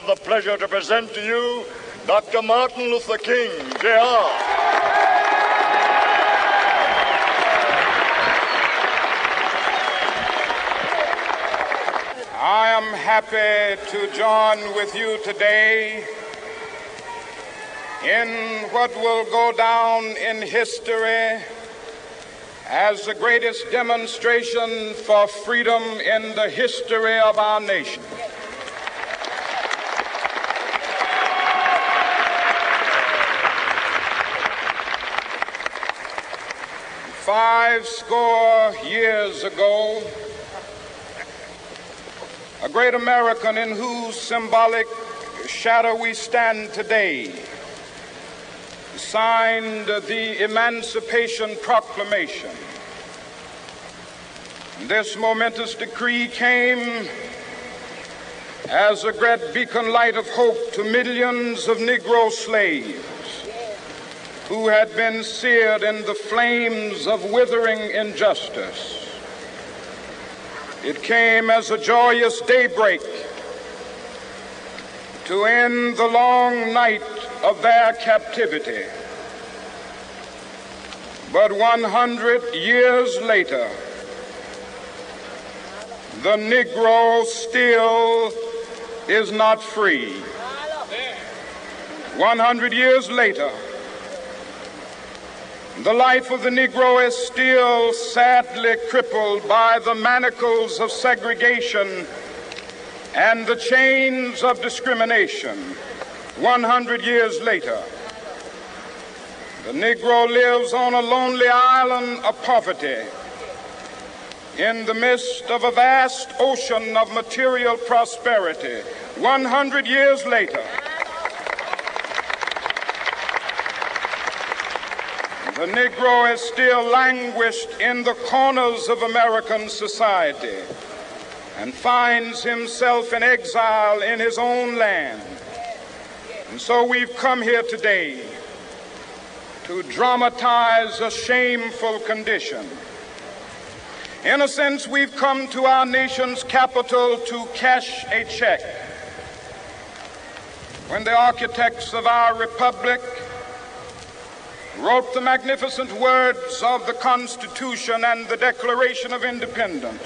have the pleasure to present to you Dr. Martin Luther King, Jr. I am happy to join with you today in what will go down in history as the greatest demonstration for freedom in the history of our nation. Five score years ago, a great American in whose symbolic shadow we stand today signed the Emancipation Proclamation. This momentous decree came as a great beacon light of hope to millions of Negro slaves who had been seared in the flames of withering injustice. It came as a joyous daybreak to end the long night of their captivity. But 100 years later, the Negro still is not free. 100 years later, the life of the Negro is still sadly crippled by the manacles of segregation and the chains of discrimination. 100 years later, the Negro lives on a lonely island of poverty in the midst of a vast ocean of material prosperity. 100 years later, the Negro is still languished in the corners of American society and finds himself in exile in his own land. And so we've come here today to dramatize a shameful condition. In a sense, we've come to our nation's capital to cash a check. When the architects of our republic wrote the magnificent words of the Constitution and the Declaration of Independence,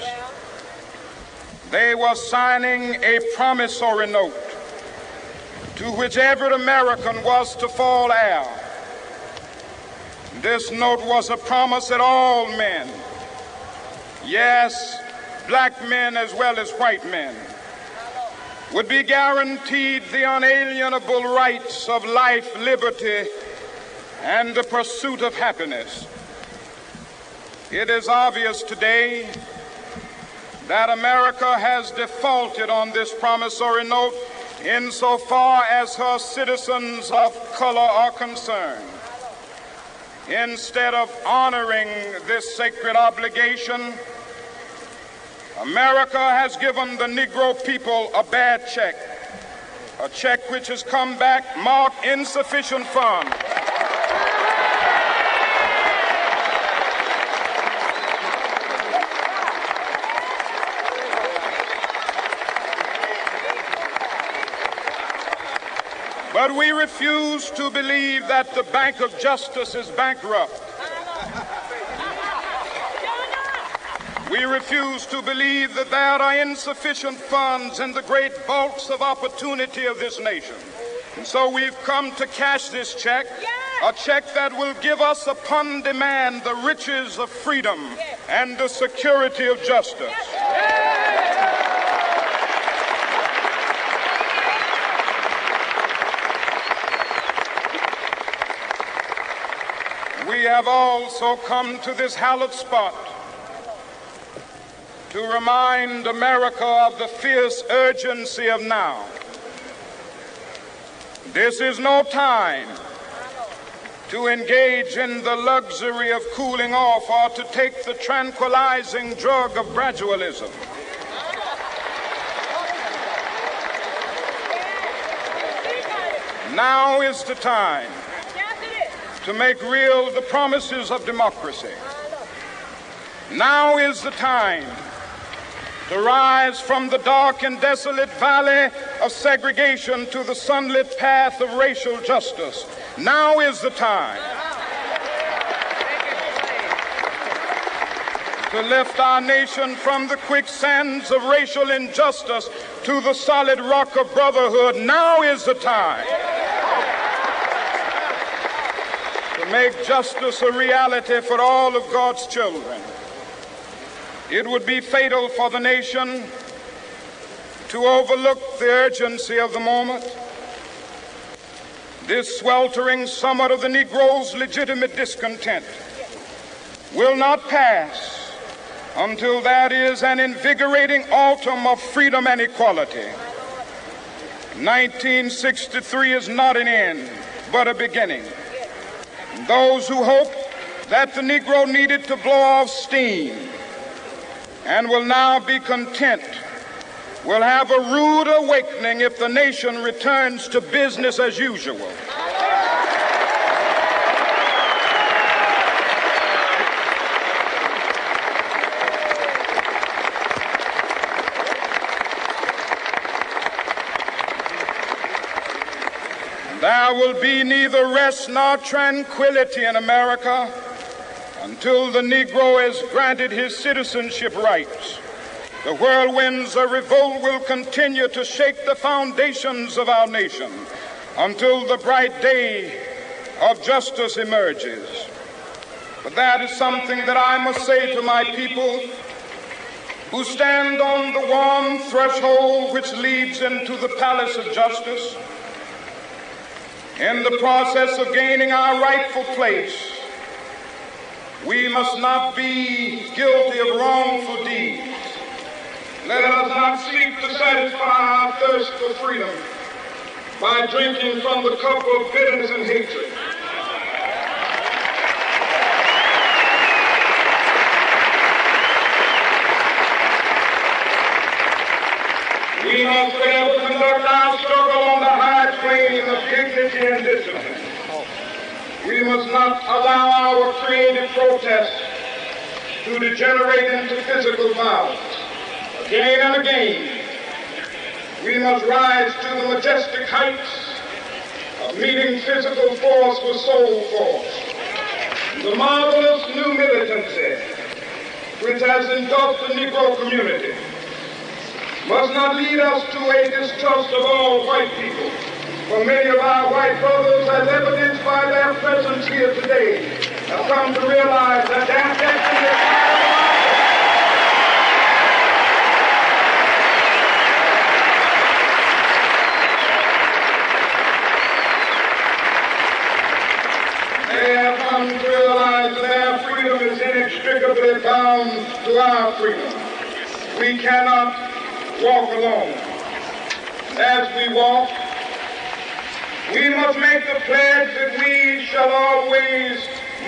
they were signing a promissory note to which every American was to fall heir. This note was a promise that all men, yes, black men as well as white men, would be guaranteed the unalienable rights of life, liberty, and the pursuit of happiness. It is obvious today that America has defaulted on this promissory note insofar as her citizens of color are concerned. Instead of honoring this sacred obligation, America has given the Negro people a bad check, a check which has come back marked insufficient funds. But we refuse to believe that the Bank of Justice is bankrupt. We refuse to believe that there are insufficient funds in the great vaults of opportunity of this nation. And so we've come to cash this check, a check that will give us upon demand the riches of freedom and the security of justice. We have also come to this hallowed spot to remind America of the fierce urgency of now. This is no time to engage in the luxury of cooling off or to take the tranquilizing drug of gradualism. Now is the time to make real the promises of democracy. Now is the time to rise from the dark and desolate valley of segregation to the sunlit path of racial justice. Now is the time to lift our nation from the quicksands of racial injustice to the solid rock of brotherhood. Now is the time to make justice a reality for all of God's children. It would be fatal for the nation to overlook the urgency of the moment. This sweltering summit of the Negro's legitimate discontent will not pass until that is an invigorating autumn of freedom and equality. 1963 is not an end, but a beginning. Those who hope that the Negro needed to blow off steam and will now be content will have a rude awakening if the nation returns to business as usual. There will be neither rest nor tranquility in America until the Negro is granted his citizenship rights. The whirlwinds of revolt will continue to shake the foundations of our nation until the bright day of justice emerges. But that is something that I must say to my people who stand on the warm threshold which leads into the palace of justice. In the process of gaining our rightful place, we must not be guilty of wrongful deeds. Let us not seek to satisfy our thirst for freedom by drinking from the cup of bitterness and hatred. We must forever conduct our struggle on the high plane of dignity and discipline. We must not allow our creative protests to degenerate into physical violence. Again and again, we must rise to the majestic heights of meeting physical force with soul force. The marvelous new militancy which has engulfed the Negro community must not lead us to a distrust of all white people. For many of our white brothers, as evidenced by their presence here today, have come to realize that their destiny is to realize that their freedom is inextricably bound to our freedom. We cannot walk alone. As we walk, we must make the pledge that we shall always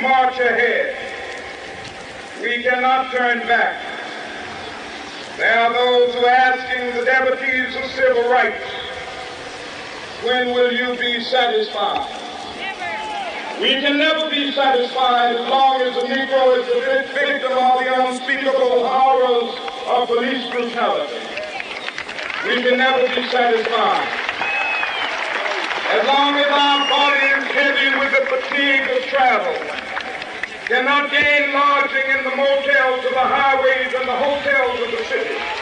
march ahead. We cannot turn back. There are those who are asking the devotees of civil rights, when will you be satisfied? We can never be satisfied as long as the Negro is the victim of the unspeakable horrors of police brutality. We can never be satisfied as long as our body is heavy with the fatigue of travel, cannot gain lodging in the motels of the highways and the hotels of the city.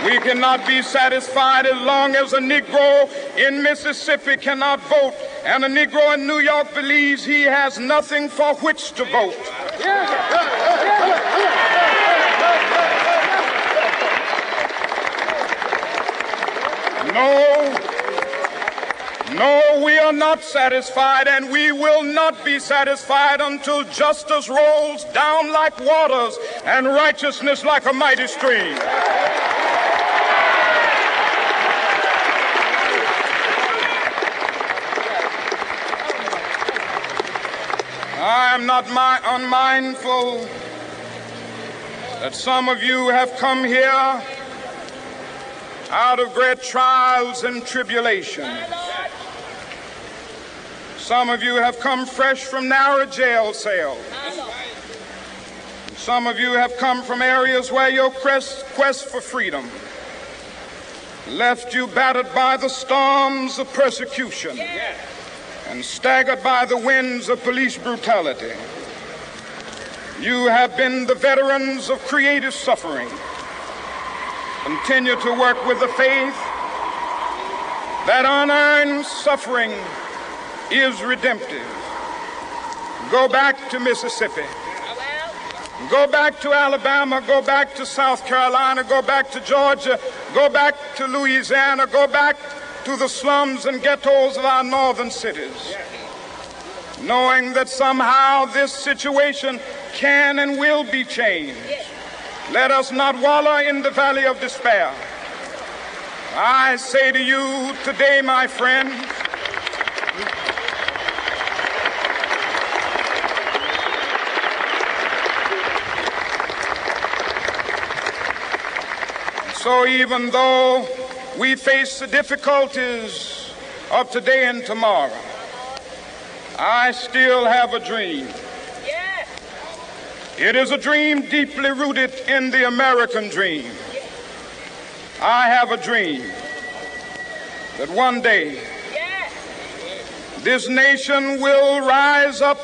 We cannot be satisfied as long as a Negro in Mississippi cannot vote and a Negro in New York believes he has nothing for which to vote. No, we are not satisfied, and we will not be satisfied until justice rolls down like waters and righteousness like a mighty stream. I am not unmindful that some of you have come here out of great trials and tribulations. Some of you have come fresh from narrow jail cells. Some of you have come from areas where your quest for freedom left you battered by the storms of persecution and staggered by the winds of police brutality. You have been the veterans of creative suffering. Continue to work with the faith that unearned suffering is redemptive. Go back to Mississippi. Go back to Alabama. Go back to South Carolina. Go back to Georgia. Go back to Louisiana. Go back to the slums and ghettos of our northern cities, knowing that somehow this situation can and will be changed. Let us not wallow in the valley of despair. I say to you today, my friends, so even though we face the difficulties of today and tomorrow, I still have a dream. It is a dream deeply rooted in the American dream. I have a dream that one day this nation will rise up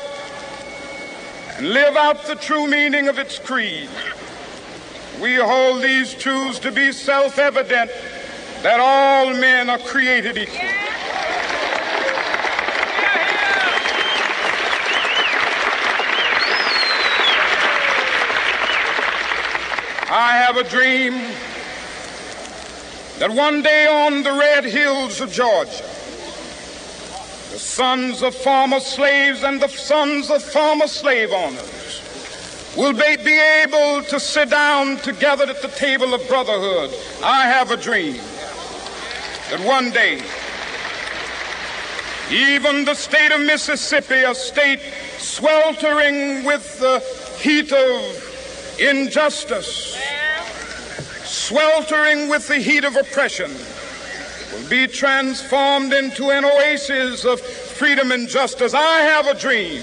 and live out the true meaning of its creed. We hold these truths to be self-evident, that all men are created equal. I have a dream that one day on the red hills of Georgia, the sons of former slaves and the sons of former slave owners will be able to sit down together at the table of brotherhood. I have a dream that one day, even the state of Mississippi, a state sweltering with the heat of injustice, sweltering with the heat of oppression, will be transformed into an oasis of freedom and justice. I have a dream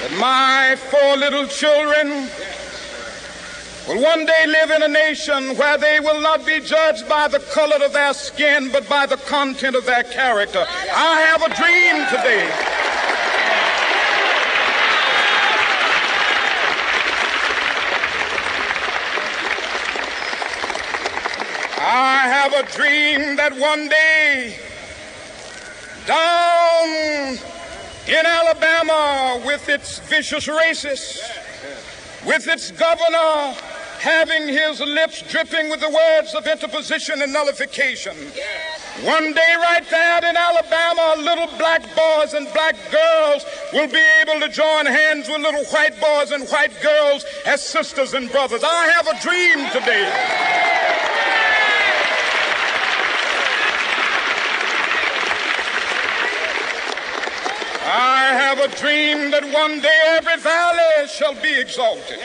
that my 4 little children will one day live in a nation where they will not be judged by the color of their skin, but by the content of their character. I have a dream today. I have a dream that one day down in Alabama, with its vicious racists, with its governor having his lips dripping with the words of interposition and nullification, one day right there in Alabama, little black boys and black girls will be able to join hands with little white boys and white girls as sisters and brothers. I have a dream today. I have a dream that one day every valley shall be exalted,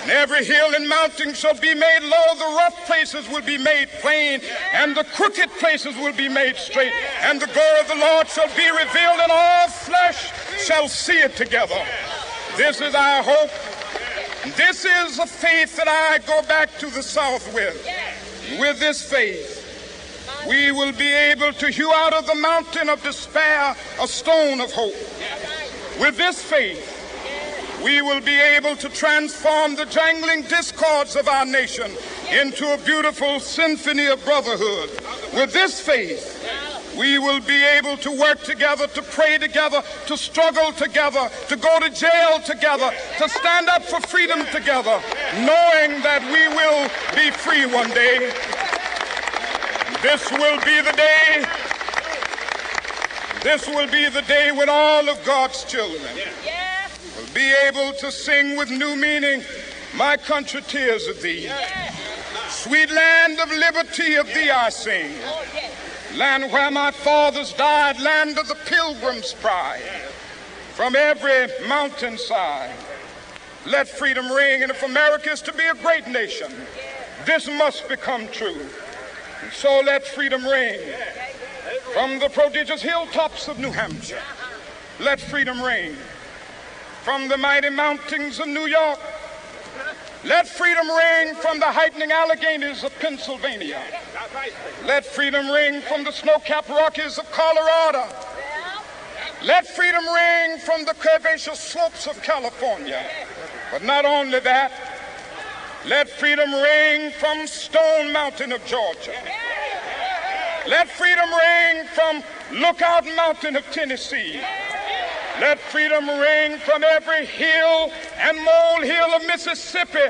and every hill and mountain shall be made low. The rough places will be made plain, and the crooked places will be made straight. And the glory of the Lord shall be revealed, and all flesh shall see it together. This is our hope. This is a faith that I go back to the South with. With this faith, we will be able to hew out of the mountain of despair a stone of hope. With this faith, we will be able to transform the jangling discords of our nation into a beautiful symphony of brotherhood. With this faith, we will be able to work together, to pray together, to struggle together, to go to jail together, to stand up for freedom together, knowing that we will be free one day. This will be the day. This will be the day when all of God's children will be able to sing with new meaning, "My country, tears of thee. Sweet land of liberty, of thee I sing. Land where my fathers died, land of the pilgrim's pride. From every mountainside, let freedom ring. And if America is to be a great nation, this must become true. And so let freedom ring from the prodigious hilltops of New Hampshire. Let freedom ring from the mighty mountains of New York. Let freedom ring from the heightening Alleghenies of Pennsylvania. Let freedom ring from the snow-capped Rockies of Colorado. Let freedom ring from the curvaceous slopes of California. But not only that, let freedom ring from Stone Mountain of Georgia. Let freedom ring from Lookout Mountain of Tennessee. Let freedom ring from every hill and molehill of Mississippi,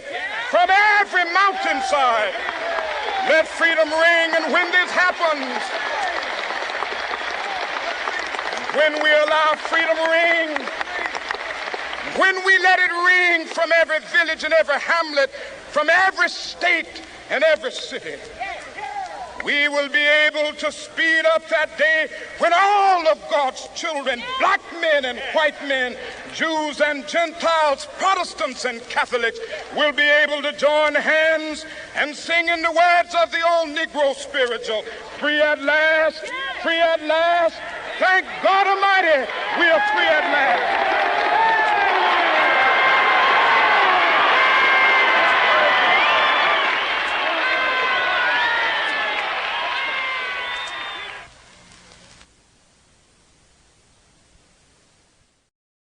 from every mountainside. Let freedom ring, and when this happens, when we allow freedom to ring, when we let it ring from every village and every hamlet, from every state and every city, we will be able to speed up that day when all of God's children, black men and white men, Jews and Gentiles, Protestants and Catholics, will be able to join hands and sing in the words of the old Negro spiritual, free at last, free at last. Thank God Almighty, we are free at last.